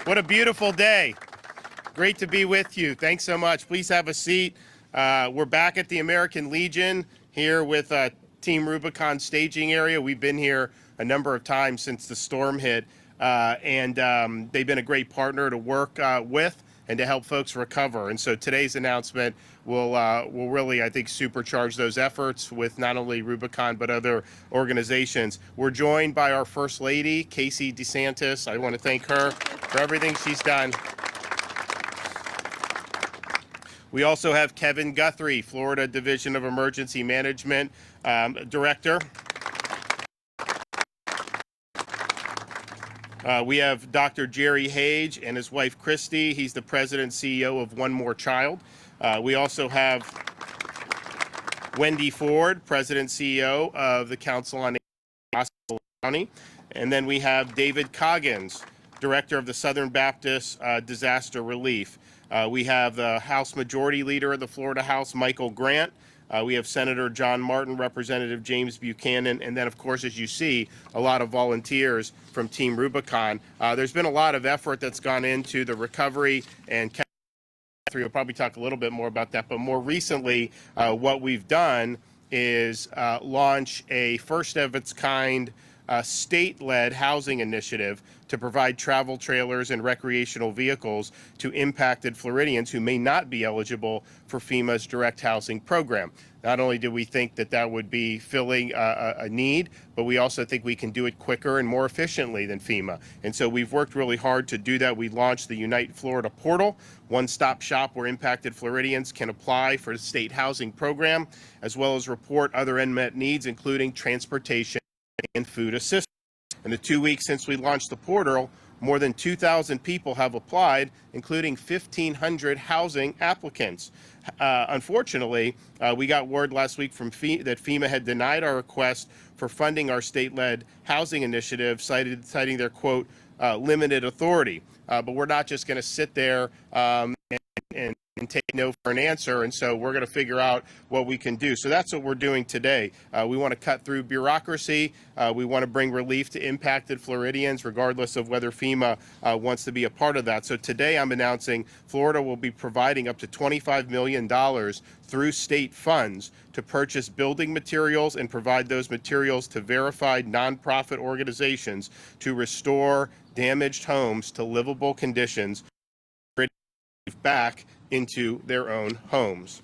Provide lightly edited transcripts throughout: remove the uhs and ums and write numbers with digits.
What a beautiful day. Great to be with you. Thanks so much. Please have a seat. We're back at the American Legion here with Team Rubicon staging area. We've been here a number of times since the storm hit, and they've been a great partner to work with and to help folks recover. And so today's announcement will really, I think, supercharge those efforts with not only Rubicon but other organizations. We're joined by our First Lady, Casey DeSantis. I want to thank her for everything she's done. We also have Kevin Guthrie, Florida Division of Emergency Management Director. We have Dr. Jerry Hage and his wife Christy. He's the president and CEO of One More Child. We also have Wendy Ford, president and CEO of the Council on Hospital County. And then we have David Coggins, director of the Southern Baptist Disaster Relief. We have the House Majority Leader of the Florida House, Michael Grant. We have Senator John Martin, Representative James Buchanan, and then, of course, as you see, a lot of volunteers from Team Rubicon. There's been a lot of effort that's gone into the recovery, and Catherine will probably talk a little bit more about that. But more recently, what we've done is launch a first-of-its-kind state-led housing initiative to provide travel trailers and recreational vehicles to impacted Floridians who may not be eligible for FEMA's direct housing program. Not only do we think that that would be filling a need, but we also think we can do it quicker and more efficiently than FEMA. And so we've worked really hard to do that. We launched the Unite Florida portal, one-stop shop where impacted Floridians can apply for the state housing program, as well as report other unmet needs, including transportation and food assistance. In the 2 weeks since we launched the portal, more than 2,000 people have applied, including 1,500 housing applicants. Unfortunately, we got word last week from that FEMA had denied our request for funding our state-led housing initiative, citing their, quote, limited authority. But we're not just going to sit there and take no for an answer, and so we're going to figure out what we can do. So that's what we're doing today. We want to cut through bureaucracy. We want to bring relief to impacted Floridians, regardless of whether FEMA wants to be a part of that. So today I'm announcing Florida will be providing up to $25 million through state funds to purchase building materials and provide those materials to verified nonprofit organizations to restore damaged homes to livable conditions back into their own homes.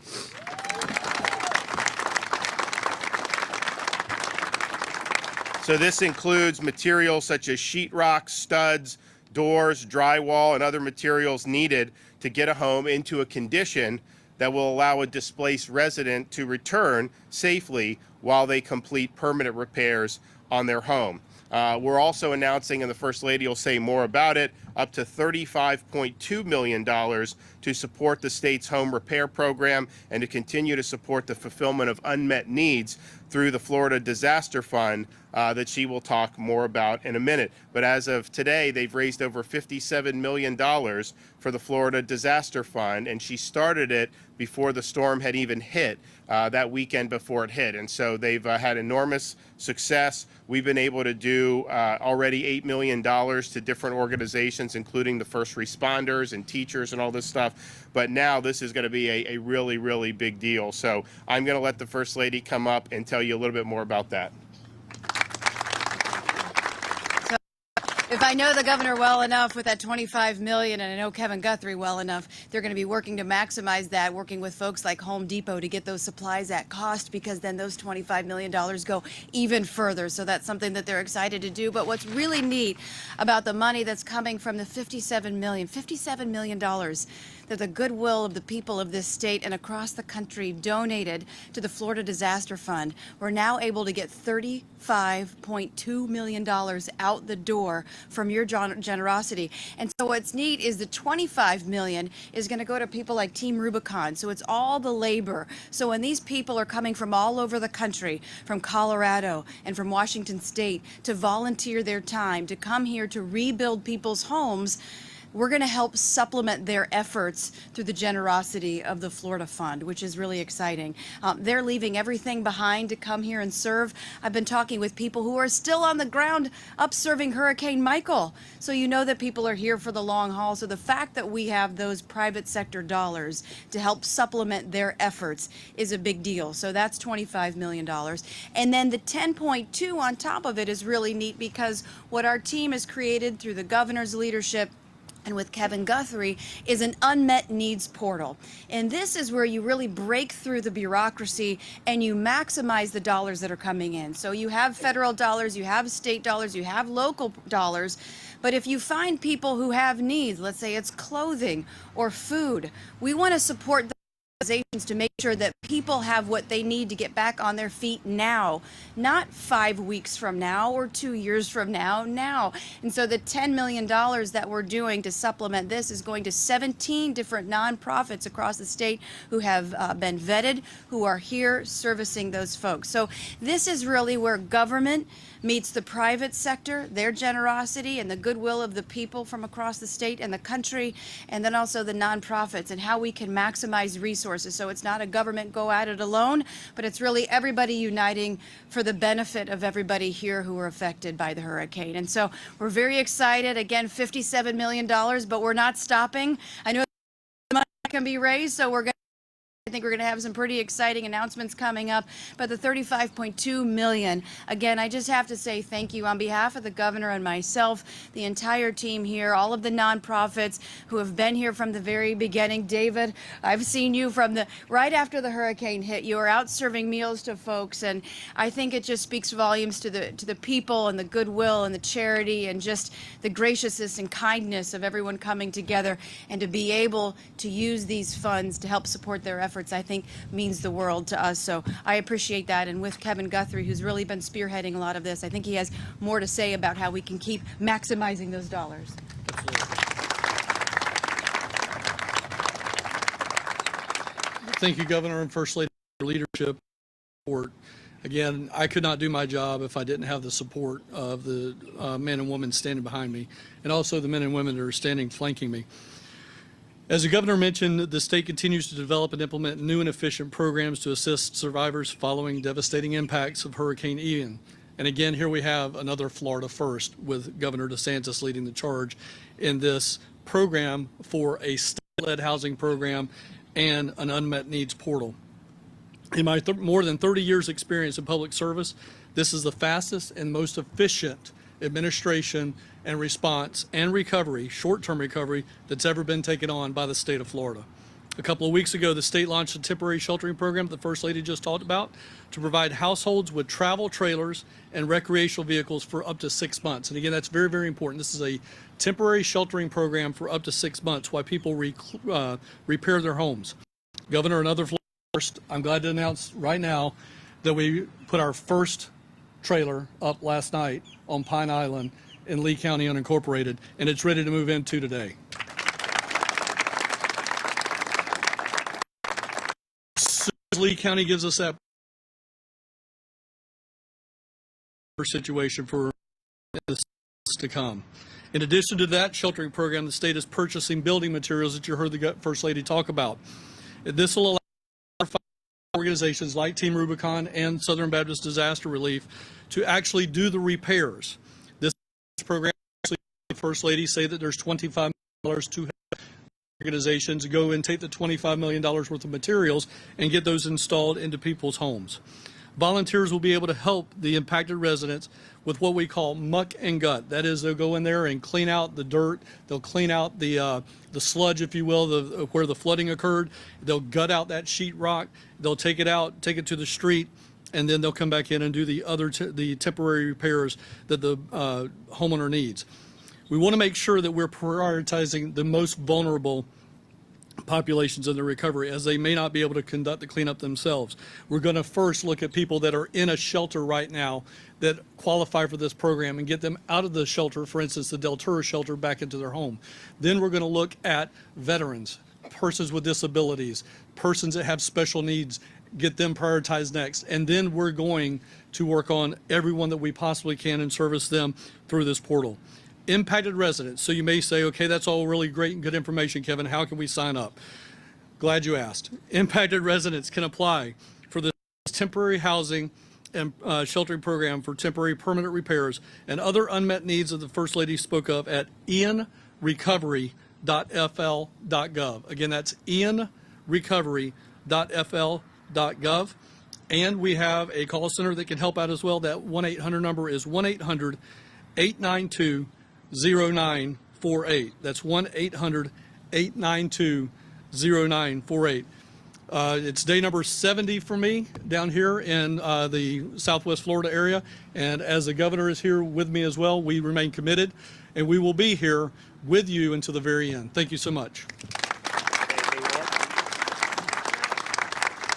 So this includes materials such as sheetrock, studs, doors, drywall, and other materials needed to get a home into a condition that will allow a displaced resident to return safely while they complete permanent repairs on their home. We're also announcing, and the First Lady will say more about it, up to $35.2 million to support the state's home repair program and to continue to support the fulfillment of unmet needs through the Florida Disaster Fund that she will talk more about in a minute. But as of today, they've raised over $57 million for the Florida Disaster Fund, and she started it before the storm had even hit, that weekend before it hit. And so they've had enormous success. We've been able to do already $8 million to different organizations, including the first responders and teachers and all this stuff. But now this is going to be a really, really big deal. So I'm going to let the First Lady come up and tell you a little bit more about that. If I know the governor well enough with that $25 million, and I know Kevin Guthrie well enough, they're going to be working to maximize that, working with folks like Home Depot to get those supplies at cost, because then those $25 million go even further. So that's something that they're excited to do. But what's really neat about the money that's coming from the $57 million that the goodwill of the people of this state and across the country donated to the Florida Disaster Fund, we're now able to get $35.2 million out the door from your generosity. And so what's neat is the $25 million is going to go to people like Team Rubicon. So it's all the labor. So when these people are coming from all over the country, from Colorado and from Washington State, to volunteer their time to come here to rebuild people's homes, we're going to help supplement their efforts through the generosity of the Florida Fund, which is really exciting. They're leaving everything behind to come here and serve. I've been talking with people who are still on the ground up serving Hurricane Michael. So you know that people are here for the long haul. So the fact that we have those private sector dollars to help supplement their efforts is a big deal. So that's $25 million. And then the 10.2 on top of it is really neat, because what our team has created through the governor's leadership and with Kevin Guthrie is an unmet needs portal. And this is where you really break through the bureaucracy and you maximize the dollars that are coming in. So you have federal dollars, you have state dollars, you have local dollars. But if you find people who have needs, let's say it's clothing or food, we want to support to make sure that people have what they need to get back on their feet now, not 5 weeks from now or 2 years from now. And so the $10 million that we're doing to supplement this is going to 17 different nonprofits across the state who have been vetted, who are here servicing those folks. So this is really where government meets the private sector, their generosity and the goodwill of the people from across the state and the country, and then also the nonprofits and how we can maximize resources. So it's not a government go at it alone, but it's really everybody uniting for the benefit of everybody here who were affected by the hurricane. And so we're very excited. Again, $57 million, but we're not stopping. I know money can be raised, so I think we're going to have some pretty exciting announcements coming up. But the $35.2 million, again, I just have to say thank you on behalf of the governor and myself, the entire team here, all of the nonprofits who have been here from the very beginning. David, I've seen you from right after the hurricane hit. You were out serving meals to folks, and I think it just speaks volumes to the people and the goodwill and the charity and just the graciousness and kindness of everyone coming together, and to be able to use these funds to help support their efforts, I think means the world to us. So I appreciate that. And with Kevin Guthrie, who's really been spearheading a lot of this, I think he has more to say about how we can keep maximizing those dollars. Thank you, Governor and First Lady, for your leadership support. Again, I could not do my job if I didn't have the support of the men and women standing behind me, and also the men and women that are standing flanking me. As the governor mentioned, the state continues to develop and implement new and efficient programs to assist survivors following devastating impacts of Hurricane Ian. And again, here we have another Florida first, with Governor DeSantis leading the charge in this program for a state-led housing program and an unmet needs portal. In my more than 30 years experience in public service, this is the fastest and most efficient administration and response and recovery, short-term recovery, that's ever been taken on by the state of Florida. A couple of weeks ago, the state launched a temporary sheltering program that the First Lady just talked about to provide households with travel trailers and recreational vehicles for up to 6 months. And again, that's very, very important. This is a temporary sheltering program for up to 6 months while people repair their homes. Governor, another Florida first, I'm glad to announce right now that we put our first trailer up last night on Pine Island in Lee County unincorporated, and it's ready to move into today. As soon as Lee County gives us that situation for to come. In addition to that sheltering program, the state is purchasing building materials that you heard the First Lady talk about. This will allow organizations like Team Rubicon and Southern Baptist Disaster Relief to actually do the repairs. This program, actually, the First Lady say that there's $25 million to help organizations go and take the $25 million worth of materials and get those installed into people's homes. Volunteers will be able to help the impacted residents with what we call muck and gut. That is, they'll go in there and clean out the dirt. They'll clean out the sludge, if you will, where the flooding occurred. They'll gut out that sheetrock. They'll take it out, take it to the street, and then they'll come back in and do the temporary repairs that the homeowner needs. We want to make sure that we're prioritizing the most vulnerable populations in the recovery, as they may not be able to conduct the cleanup themselves. We're going to first look at people that are in a shelter right now that qualify for this program and get them out of the shelter, for instance, the Deltura shelter, back into their home. Then we're going to look at veterans, persons with disabilities, persons that have special needs, get them prioritized next. And then we're going to work on everyone that we possibly can and service them through this portal. impacted residents. So you may say, okay, that's all really great and good information, Kevin. How can we sign up? Glad you asked. Impacted residents can apply for the temporary housing and sheltering program for temporary permanent repairs and other unmet needs that the First Lady spoke of at ianrecovery.fl.gov. Again, that's ianrecovery.fl.gov. And we have a call center that can help out as well. That 1-800 number is 1-800-892-0948. That's 1-800-892-0948. It's day number 70 for me down here in the Southwest Florida area. And as the governor is here with me as well, we remain committed and we will be here with you until the very end. Thank you so much.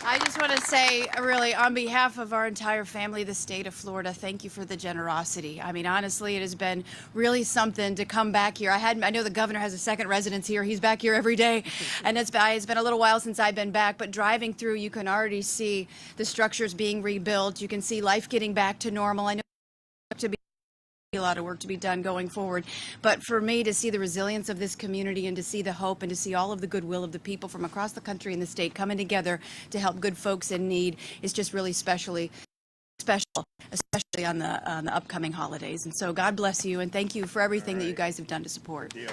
I just want to say, really, on behalf of our entire family, the state of Florida, thank you for the generosity. I mean, honestly, it has been really something to come back here. I know the governor has a second residence here. He's back here every day, and it's been a little while since I've been back. But driving through, you can already see the structures being rebuilt. You can see life getting back to normal. I know to be a lot of work to be done going forward, but for me to see the resilience of this community and to see the hope and to see all of the goodwill of the people from across the country and the state coming together to help good folks in need is just really special, especially on the upcoming holidays. And so God bless you and thank you for everything that you guys have done to support. Yeah.